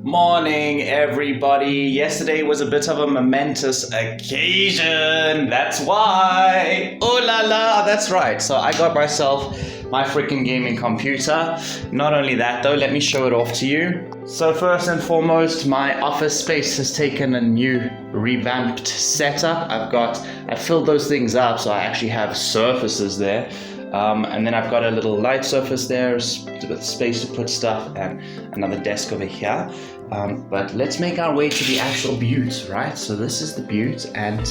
Morning, everybody. Yesterday was a bit of a momentous occasion. That's why. Oh la la, that's right. So I got myself my freaking gaming computer. Not only that though, let me show it off to you. So first and foremost, my office space has taken a new revamped setup. I filled those things up, so I actually have surfaces there. And then I've got a little light surface there with space to put stuff, and another desk over here. But let's make our way to the actual Butte, right? So this is the Butte, and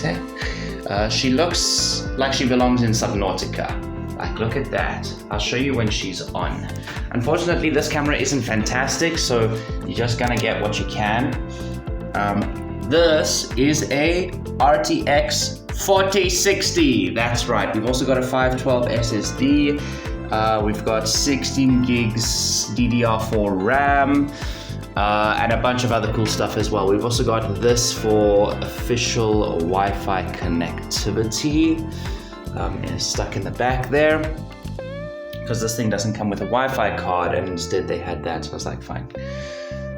she looks like she belongs in Subnautica. Like, look at that. I'll show you when she's on. Unfortunately, this camera isn't fantastic, so you're just gonna get what you can. This is a RTX 4060. That's right. We've also got a 512 SSD. We've got 16 gigs DDR4 RAM. And a bunch of other cool stuff as well. We've also got this for official Wi-Fi connectivity. It's stuck in the back there because this thing doesn't come with a Wi-Fi card, and instead they had that, so I was like, fine.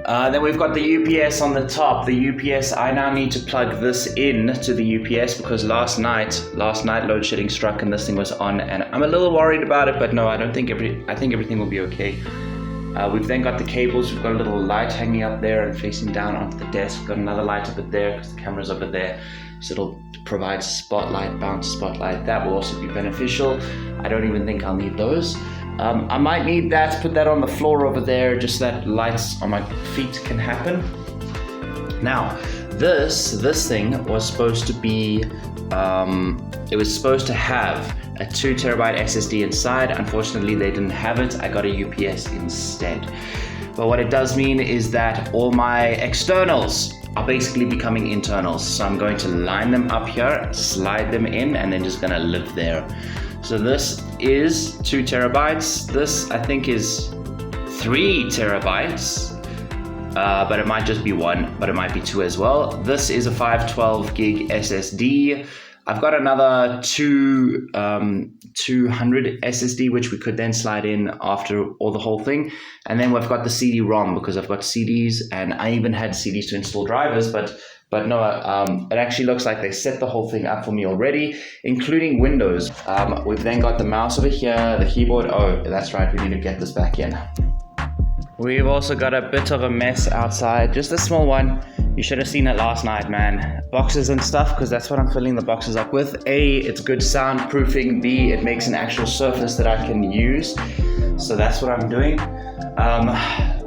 Then we've got the UPS on the top. The UPS, I now need to plug this in to the UPS because last night load shedding struck and this thing was on, and I'm a little worried about it, but no, I think everything will be okay. We've then got the cables. We've got a little light hanging up there and facing down onto the desk. We've got another light over there because the camera's over there, so it'll provide spotlight, bounce spotlight. That will also be beneficial. I don't even think I'll need those. I might need that, put that on the floor over there, just so that lights on my feet can happen. Now, this thing was supposed to be, it was supposed to have a 2 terabyte SSD inside. Unfortunately, they didn't have it. I got a UPS instead. But what it does mean is that all my externals are basically becoming internals. So I'm going to line them up here, slide them in, and then just gonna live there. So this is 2 terabytes. This I think is 3 terabytes, but it might just be 1, but it might be 2 as well. This is a 512 gig SSD. I've got another 200 SSD, which we could then slide in after all the whole thing. And then we've got the CD-ROM because I've got CDs, and I even had CDs to install drivers, but no, it actually looks like they set the whole thing up for me already, including Windows. We've then got the mouse over here, the keyboard. Oh, that's right, we need to get this back in. We've also got a bit of a mess outside, just a small one. You should have seen it last night, man. Boxes and stuff, because that's what I'm filling the boxes up with. A, it's good soundproofing. B, it makes an actual surface that I can use. So that's what I'm doing.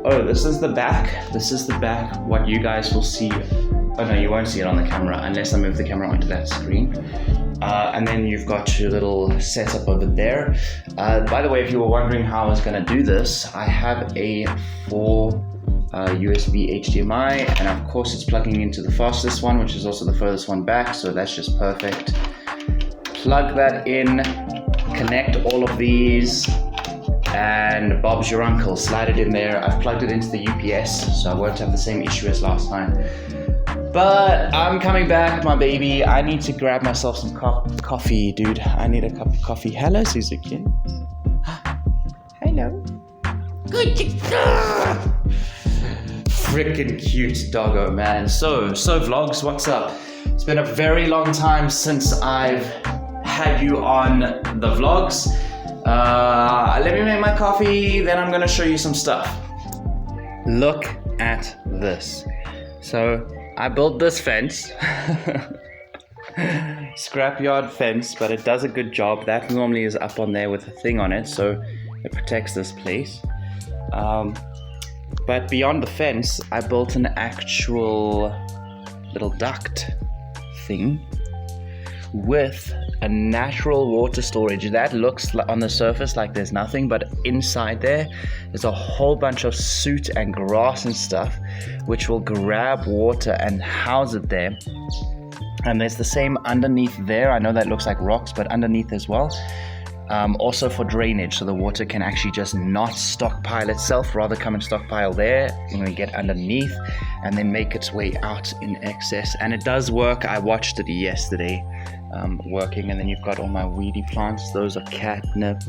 Oh, this is the back. This is the back, what you guys will see. Oh no, you won't see it on the camera unless I move the camera onto that screen. And then you've got your little setup over there. By the way, if you were wondering how I was going to do this, I have a 4 USB HDMI, and of course it's plugging into the fastest one, which is also the furthest one back, so that's just perfect. Plug that in, connect all of these, and Bob's your uncle. Slide it in there. I've plugged it into the UPS, so I won't have the same issue as last time. But I'm coming back, my baby. I need to grab myself some coffee, dude. I need a cup of coffee. Hello, Suzuki. Hello. Good. Freaking cute doggo, man. So vlogs, what's up? It's been a very long time since I've had you on the vlogs. Let me make my coffee, then I'm gonna show you some stuff. Look at this. So I built this fence, scrapyard fence, but it does a good job. That normally is up on there with a thing on it, so it protects this place. But beyond the fence, I built an actual little duct thing with a natural water storage. That looks on the surface like there's nothing, but inside there's a whole bunch of soot and grass and stuff which will grab water and house it there. And there's the same underneath there. I know that looks like rocks, but underneath as well. Also for drainage, so the water can actually just not stockpile itself, rather come and stockpile there when we get underneath and then make its way out in excess. And it does work. I watched it yesterday working. And then you've got all my weedy plants. Those are catnip.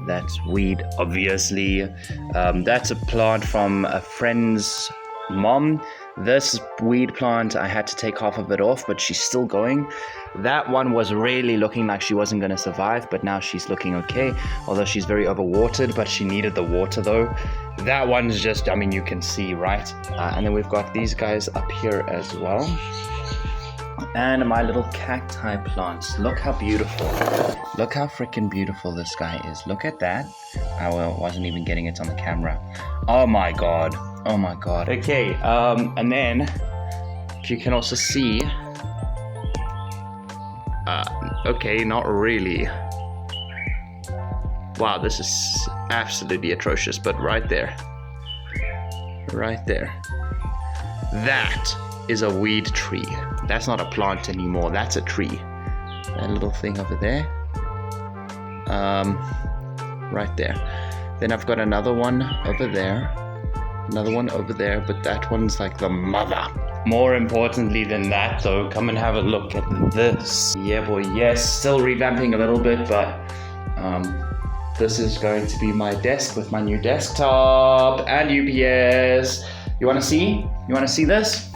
That's weed, obviously. That's a plant from a friend's Mom, this weed plant, I had to take half of it off, but she's still going. That one was really looking like she wasn't going to survive, but now she's looking okay. Although she's very overwatered, but she needed the water though. That one's just, I mean, you can see, right? And then we've got these guys up here as well. And my little cacti plants. Look how beautiful. Look how freaking beautiful this guy is. Look at that. I wasn't even getting it on the camera. Oh my god. Oh my god. Okay, and then you can also see. Okay, not really. Wow, this is absolutely atrocious, but right there. Right there. That is a weed tree. That's not a plant anymore, that's a tree. That little thing over there. Right there. Then I've got another one over there. Another one over there, but that one's like the mother. More importantly than that though, come and have a look at this. Yeah boy, yes, still revamping a little bit, but this is going to be my desk with my new desktop and UPS. You wanna see? You wanna see this?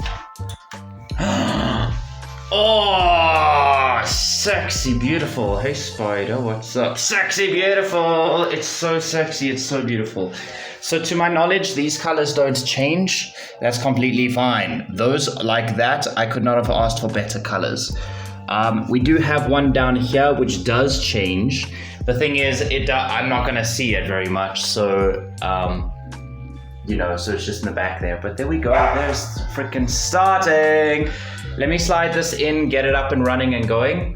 Oh, sexy, beautiful. Hey Spider, what's up? Sexy, beautiful. It's so sexy, it's so beautiful. So to my knowledge, these colors don't change. That's completely fine. Those like that, I could not have asked for better colors. We do have one down here which does change. The thing is, I'm not gonna see it very much, so you know, so it's just in the back there. But there we go, there's freaking starting. Let me slide this in, get it up and running and going.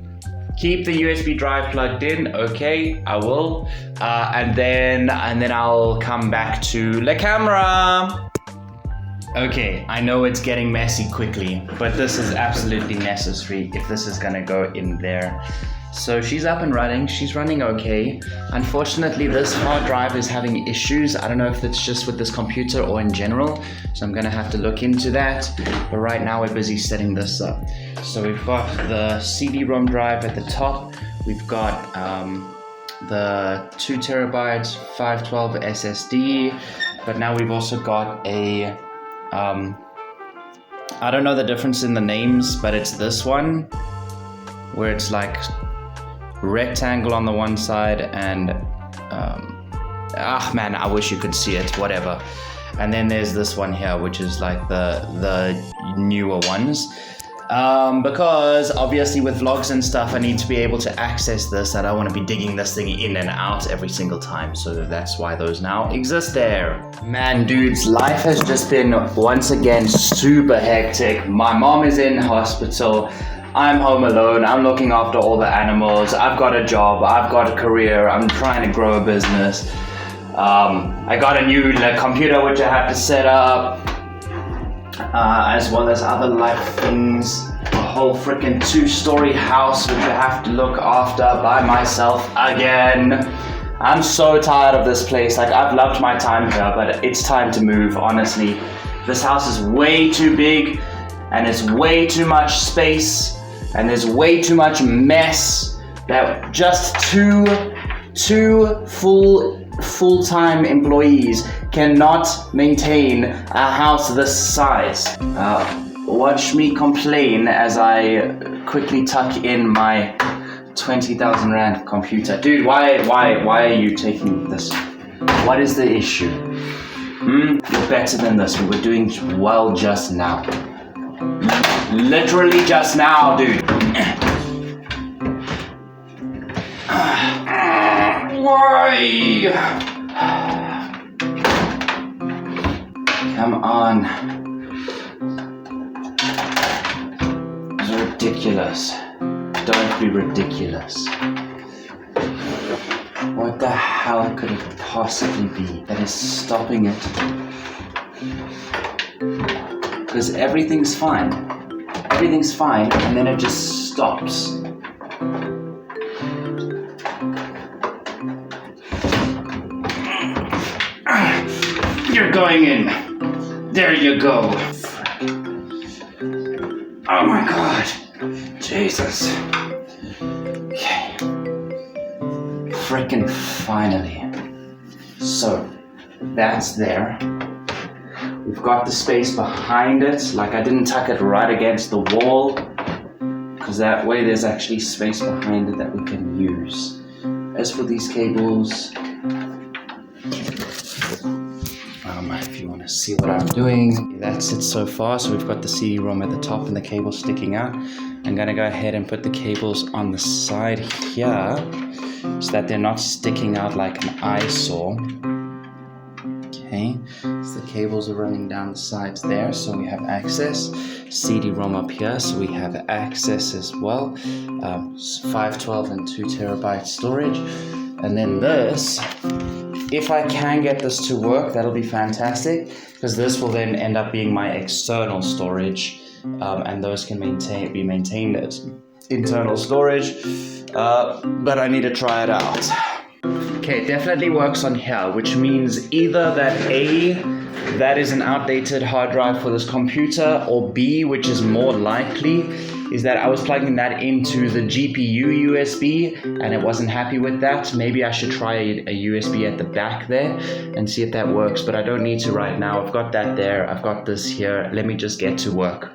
Keep the USB drive plugged in, okay, I will. And then I'll come back to the camera. Okay, I know it's getting messy quickly, but this is absolutely necessary if this is gonna go in there. So she's up and running, she's running okay. Unfortunately, this hard drive is having issues. I don't know if it's just with this computer or in general, so I'm gonna have to look into that. But right now we're busy setting this up. So we've got the CD-ROM drive at the top. We've got the 2 terabyte 512 SSD, but now we've also got a, I don't know the difference in the names, but it's this one, where it's like rectangle on the one side and man, I wish you could see it, whatever. And then there's this one here, which is like the newer ones, because obviously with vlogs and stuff I need to be able to access this. I don't want to be digging this thing in and out every single time, so that's why those now exist there. Man, dudes, life has just been once again super hectic. My mom is in hospital, I'm home alone, I'm looking after all the animals, I've got a job, I've got a career, I'm trying to grow a business. I got a new computer which I have to set up, as well as other life things. A whole freaking 2-story house which I have to look after by myself again. I'm so tired of this place. Like, I've loved my time here, but it's time to move, honestly. This house is way too big, and it's way too much space, and there's way too much mess that just two full-time employees cannot maintain a house this size. Watch me complain as I quickly tuck in my 20,000 Rand computer. Dude, why are you taking this? What is the issue? You're better than this. We were doing well just now. Literally just now, dude. Why? Come on. It's ridiculous. Don't be ridiculous. What the hell could it possibly be that is stopping it? Because everything's fine. Everything's fine, and then it just stops. You're going in. There you go. Oh my god. Jesus. Okay. Frickin' finally. So, that's there. We've got the space behind it, like I didn't tuck it right against the wall, because that way there's actually space behind it that we can use. As for these cables, if you want to see what I'm doing, that's it so far. So we've got the CD-ROM at the top and the cable sticking out. I'm going to go ahead and put the cables on the side here so that they're not sticking out like an eyesore. Okay, so the cables are running down the sides there, so we have access. CD-ROM up here, so we have access as well. 512 and 2 terabyte storage. And then this, if I can get this to work, that'll be fantastic, because this will then end up being my external storage, and those can be maintained as internal storage, but I need to try it out. Okay, it definitely works on here, which means either that A, that is an outdated hard drive for this computer, or B, which is more likely, is that I was plugging that into the GPU USB and it wasn't happy with that. Maybe I should try a USB at the back there and see if that works, but I don't need to right now. I've got that there, I've got this here. Let me just get to work.